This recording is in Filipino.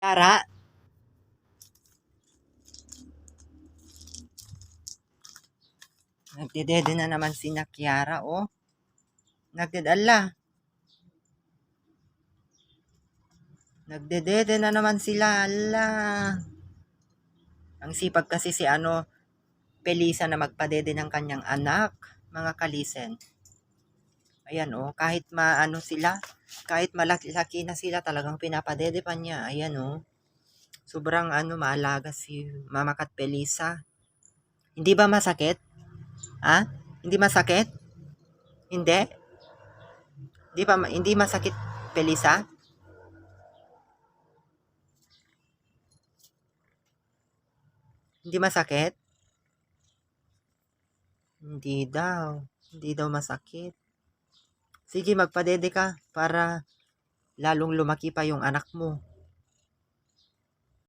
Tara, nagdedede na naman si na Kiara, oh. Nagdedala. Nagdedede na naman sila, ala. Ang sipag kasi si Pelisa na magpadede ng kanyang anak, mga kalisen. Ayan, oh, kahit sila, kahit malaki na sila, talagang pinapadede pa niya. Ayan, oh. Sobrang maalaga si Mama Kat Pelisa. Hindi ba masakit? Ha? Hindi masakit? Hindi? Hindi masakit, Pelisa? Hindi masakit? Hindi daw. Hindi daw masakit. Sige, magpadede ka para lalong lumaki pa yung anak mo.